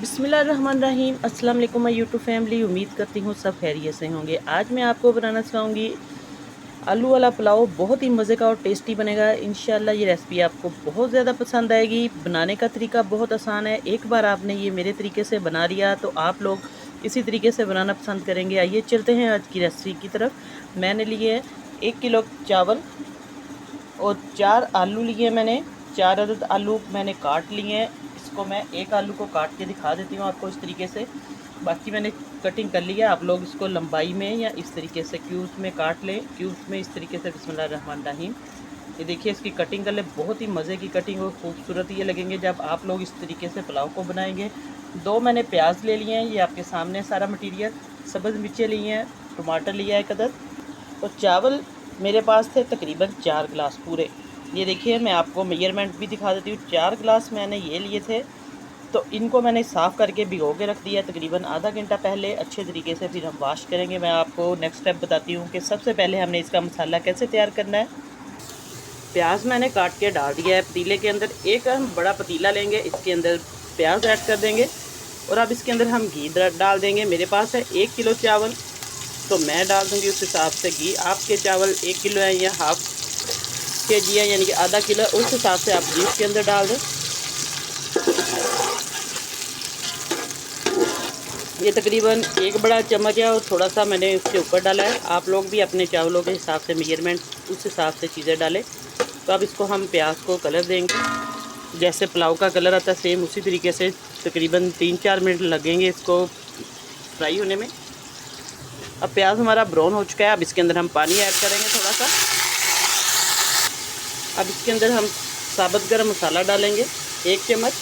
बिस्मिल्लाहिर्रहमानिर्रहीम। अस्सलाम वालेकुम माय यूट्यूब फैमिली। उम्मीद करती हूँ सब खैरियत से होंगे। आज मैं आपको बनाना सिखाऊंगी आलू वाला पुलाव। बहुत ही मज़े का और टेस्टी बनेगा इंशाल्लाह। ये रेसिपी आपको बहुत ज़्यादा पसंद आएगी। बनाने का तरीका बहुत आसान है। एक बार आपने ये मेरे तरीके से बना लिया तो आप लोग इसी तरीके से बनाना पसंद करेंगे। आइए चलते हैं आज की रेसिपी की तरफ। मैंने लिए 1 किलो चावल और 4 आलू लिए मैंने। 4 अदद आलू मैंने काट लिए हैं। इसको मैं एक आलू को काट के दिखा देती हूँ आपको इस तरीके से। बाकी मैंने कटिंग कर लिया। आप लोग इसको लंबाई में या इस तरीके से क्यूब्स में काट लें। क्यूब्स में इस तरीके से। बिस्मिल्लाहिर्रहमानिर्रहीम। ये देखिए इसकी कटिंग कर ले। बहुत ही मज़े की कटिंग और खूबसूरत ये लगेंगे जब आप लोग इस तरीके से पुलाव को बनाएंगे। 2 मैंने प्याज ले लिए हैं। ये आपके सामने सारा मटीरियल। सब्ज़ मिर्चें ली हैं। टमाटर लिया है 1 अदद। और चावल मेरे पास थे तकरीबन 4 गिलास पूरे। ये देखिए मैं आपको मेजरमेंट भी दिखा देती हूँ। 4 गिलास मैंने ये लिए थे। तो इनको मैंने साफ़ करके भिगो के रख दिया तकरीबन आधा घंटा पहले अच्छे तरीके से। फिर हम वॉश करेंगे। मैं आपको नेक्स्ट स्टेप बताती हूँ कि सबसे पहले हमने इसका मसाला कैसे तैयार करना है। प्याज मैंने काट के डाल दिया है पतीले के अंदर। एक हम बड़ा पतीला लेंगे, इसके अंदर प्याज ऐड कर देंगे और अब इसके अंदर हम घी डाल देंगे। मेरे पास है 1 किलो चावल, तो मैं डाल दूँगी उस हिसाब से घी। आपके चावल 1 किलो है या हाफ केजी है यानी कि आधा किलो, उस हिसाब से आप घी इसके अंदर डाल दें। ये तकरीबन 1 बड़ा चम्मच है और थोड़ा सा मैंने इसके ऊपर डाला है। आप लोग भी अपने चावलों के हिसाब से मेजरमेंट उस हिसाब से चीज़ें डालें। तो अब इसको हम प्याज को कलर देंगे जैसे पुलाव का कलर आता है सेम उसी तरीके से। तकरीबन 3-4 मिनट लगेंगे इसको फ्राई होने में। अब प्याज हमारा ब्राउन हो चुका है। अब इसके अंदर हम पानी ऐड करेंगे थोड़ा सा। अब इसके अंदर हम साबुत गरम मसाला डालेंगे 1 चम्मच।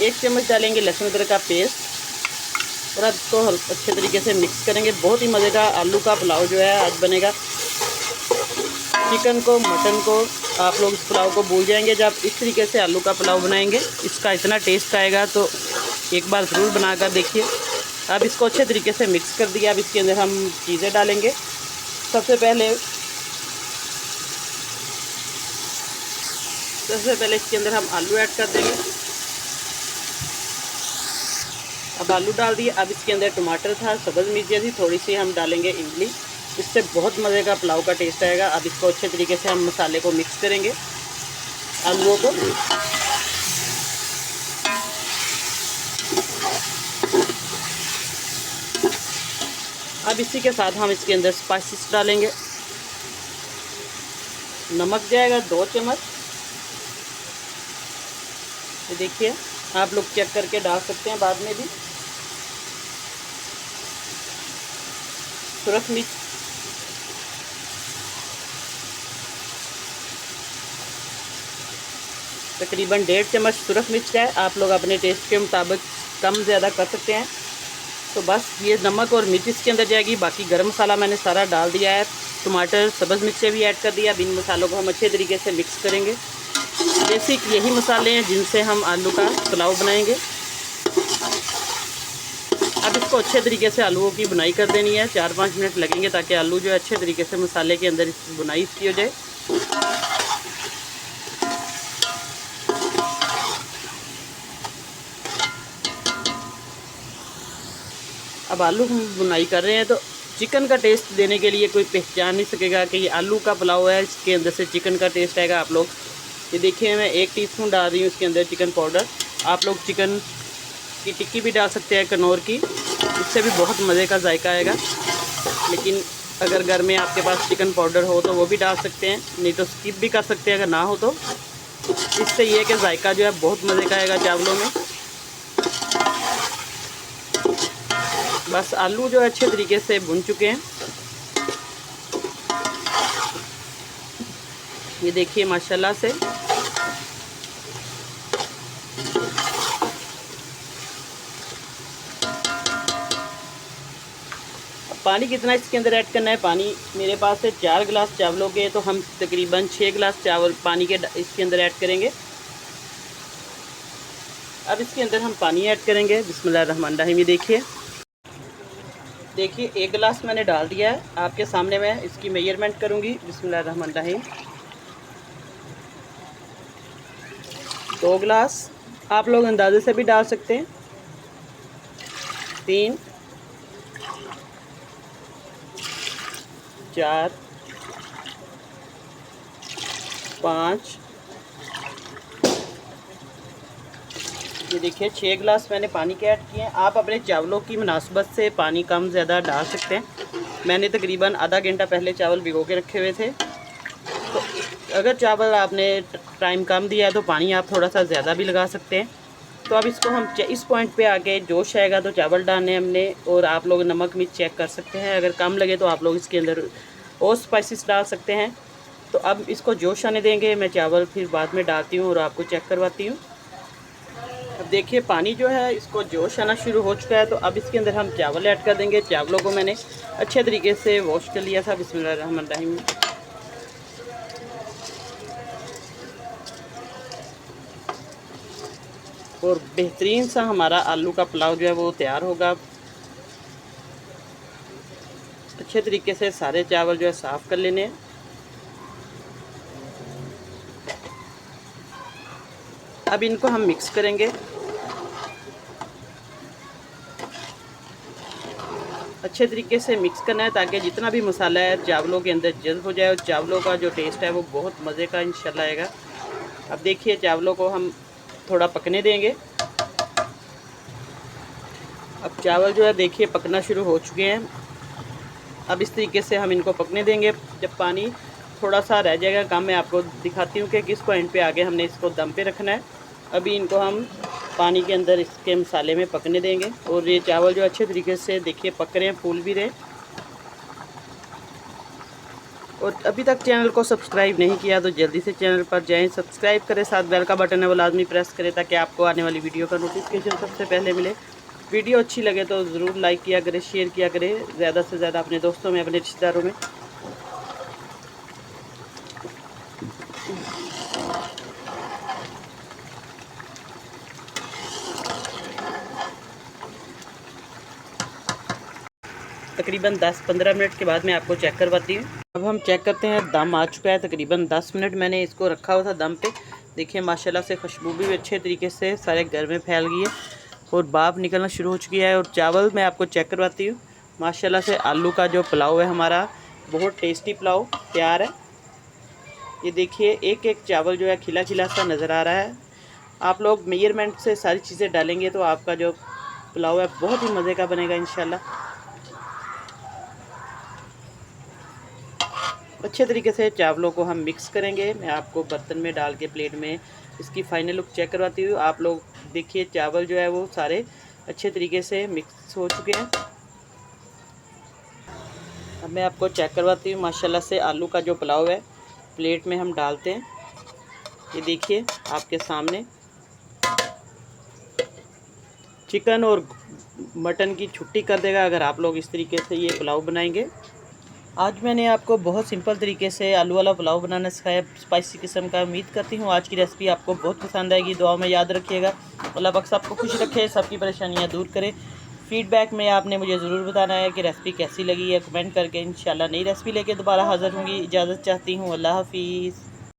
एक चम्मच डालेंगे लहसुन अदरक का पेस्ट और अब इसको अच्छे तरीके से मिक्स करेंगे। बहुत ही मज़े का आलू का पुलाव जो है आज बनेगा। चिकन को मटन को आप लोग इस पुलाव को भूल जाएंगे जब इस तरीके से आलू का पुलाव बनाएंगे। इसका इतना टेस्ट आएगा तो एक बार ज़रूर बनाकर देखिए। अब इसको अच्छे तरीके से मिक्स कर दिया। अब इसके अंदर हम चीज़ें डालेंगे। सबसे पहले इसके अंदर हम आलू ऐड कर देंगे। अब आलू डाल दिए। अब इसके अंदर टमाटर था, सब्ज़ मिर्चें थी, थोड़ी सी हम डालेंगे इमली। इससे बहुत मज़े का पुलाव का टेस्ट आएगा। अब इसको अच्छे तरीके से हम मसाले को मिक्स करेंगे आलूओं को। अब इसी के साथ हम इसके अंदर स्पाइसेस डालेंगे। नमक जाएगा 2 चम्मच। ये देखिए आप लोग चेक करके डाल सकते हैं बाद में भी। सुरख मिर्च तकरीबन 1.5 चम्मच सुरख मिर्च का है। आप लोग अपने टेस्ट के मुताबिक कम ज़्यादा कर सकते हैं। तो बस ये नमक और मिर्च इसके अंदर जाएगी। बाकी गरम मसाला मैंने सारा डाल दिया है। टमाटर सब्ज़ मिर्चें भी ऐड कर दिया। अब इन मसालों को हम अच्छे तरीके से मिक्स करेंगे। बेसिक यही मसाले हैं जिनसे हम आलू का पुलाव बनाएंगे। अब इसको अच्छे तरीके से आलूओं की बुनाई कर देनी है। 4-5 मिनट लगेंगे ताकि आलू जो है अच्छे तरीके से मसाले के अंदर बुनाई इसकी हो जाए। अब आलू हम बुनाई कर रहे हैं तो चिकन का टेस्ट देने के लिए कोई पहचान नहीं सकेगा कि ये आलू का पुलाव है। इसके अंदर से चिकन का टेस्ट आएगा। आप लोग ये देखिए मैं 1 टीस्पून डाल रही हूँ इसके अंदर चिकन पाउडर। आप लोग चिकन की टिक्की भी डाल सकते हैं कनौर की, इससे भी बहुत मज़े का जायका आएगा। लेकिन अगर घर में आपके पास चिकन पाउडर हो तो वो भी डाल सकते हैं, नहीं तो स्किप भी कर सकते हैं अगर ना हो तो। इससे ये कि जायका जो है बहुत मज़े का आएगा चावलों में। बस आलू जो है अच्छे तरीके से भुन चुके हैं। ये देखिए माशाल्लाह से। पानी कितना इसके अंदर ऐड करना है। पानी मेरे पास है 4 गिलास चावलों के, तो हम तकरीबन 6 गिलास चावल पानी के इसके अंदर ऐड करेंगे। अब इसके अंदर हम पानी ऐड करेंगे। बिस्मिल्लाहिर्रहमानिर्रहीम। ये देखिए 1 गिलास मैंने डाल दिया है। आपके सामने मैं इसकी मेजरमेंट करूँगी। बिस्मिल्लाहिर्रहमानिर्रहीम। 2 गिलास, आप लोग अंदाजे से भी डाल सकते हैं। 3 4 5, ये देखिए 6 गिलास मैंने पानी के ऐड किए हैं। आप अपने चावलों की मुनासबत से पानी कम ज़्यादा डाल सकते हैं। मैंने तकरीबन आधा घंटा पहले चावल भिगो के रखे हुए थे, तो अगर चावल आपने टाइम कम दिया है तो पानी आप थोड़ा सा ज़्यादा भी लगा सकते हैं। तो अब इसको हम इस पॉइंट पे आके जोश आएगा तो चावल डालने हमने, और आप लोग नमक मिर्च चेक कर सकते हैं। अगर कम लगे तो आप लोग इसके अंदर और स्पाइसेस डाल सकते हैं। तो अब इसको जोश आने देंगे, मैं चावल फिर बाद में डालती हूँ और आपको चेक करवाती हूँ। अब देखिए पानी जो है इसको जोश आना शुरू हो चुका है, तो अब इसके अंदर हम चावल ऐड कर देंगे। चावलों को मैंने अच्छे तरीके से वॉश कर लिया था। बिस्मिल्लाहिर्रहमानिर्रहीम। और बेहतरीन सा हमारा आलू का पुलाव जो है वो तैयार होगा। अच्छे तरीके से सारे चावल जो है साफ़ कर लेने हैं। अब इनको हम मिक्स करेंगे। अच्छे तरीके से मिक्स करना है ताकि जितना भी मसाला है चावलों के अंदर जल्द हो जाए, और चावलों का जो टेस्ट है वो बहुत मज़े का इंशाल्लाह आएगा। अब देखिए चावलों को हम थोड़ा पकने देंगे। अब चावल जो है देखिए पकना शुरू हो चुके हैं। अब इस तरीके से हम इनको पकने देंगे। जब पानी थोड़ा सा रह जाएगा कम, मैं आपको दिखाती हूँ कि किस पॉइंट पे आगे हमने इसको दम पे रखना है। अभी इनको हम पानी के अंदर इसके मसाले में पकने देंगे। और ये चावल जो अच्छे तरीके से देखिए पक रहे हैं, फूल भी रहे। और अभी तक चैनल को सब्सक्राइब नहीं किया तो जल्दी से चैनल पर जाएं, सब्सक्राइब करें, साथ बेल का बटन है वो लाजमी प्रेस करें ताकि आपको आने वाली वीडियो का नोटिफिकेशन सबसे पहले मिले। वीडियो अच्छी लगे तो ज़रूर लाइक किया करें, शेयर किया करें ज़्यादा से ज़्यादा अपने दोस्तों में, अपने रिश्तेदारों में। तकरीबन 10-15 मिनट के बाद मैं आपको चेक करवाती हूँ। अब हम चेक करते हैं, दम आ चुका है। तकरीबन 10 मिनट मैंने इसको रखा हुआ था दम पे। देखिए माशाल्लाह से खुशबू भी अच्छे तरीके से सारे घर में फैल गई है और भाप निकलना शुरू हो चुकी है। और चावल मैं आपको चेक करवाती हूँ। माशाल्लाह से आलू का जो पुलाव है हमारा, बहुत टेस्टी पुलाव तैयार है। ये देखिए एक एक चावल जो है खिला खिला सा नज़र आ रहा है। आप लोग मेजरमेंट से सारी चीज़ें डालेंगे तो आपका जो पुलाव है बहुत ही मज़े का बनेगा इंशाल्लाह। अच्छे तरीके से चावलों को हम मिक्स करेंगे। मैं आपको बर्तन में डाल के प्लेट में इसकी फाइनल लुक चेक करवाती हूँ। आप लोग देखिए चावल जो है वो सारे अच्छे तरीके से मिक्स हो चुके हैं। अब मैं आपको चेक करवाती हूँ। माशाल्लाह से आलू का जो पुलाव है प्लेट में हम डालते हैं। ये देखिए आपके सामने चिकन और मटन की छुट्टी कर देगा अगर आप लोग इस तरीके से ये पुलाव बनाएंगे। आज मैंने आपको बहुत सिंपल तरीके से आलू वाला पुलाव बनाना सिखाया, स्पाइसी किस्म का। उम्मीद करती हूँ आज की रेसिपी आपको बहुत पसंद आएगी। दुआ में याद रखिएगा। अल्लाह पाक सबको खुश रखे, सबकी परेशानियाँ दूर करे। फीडबैक में आपने मुझे ज़रूर बताना है कि रेसिपी कैसी लगी है, कमेंट करके। इंशाल्लाह नई रेसिपी लेके दोबारा हाज़िर होंगी। इजाज़त चाहती हूँ। अल्लाह हाफिज़।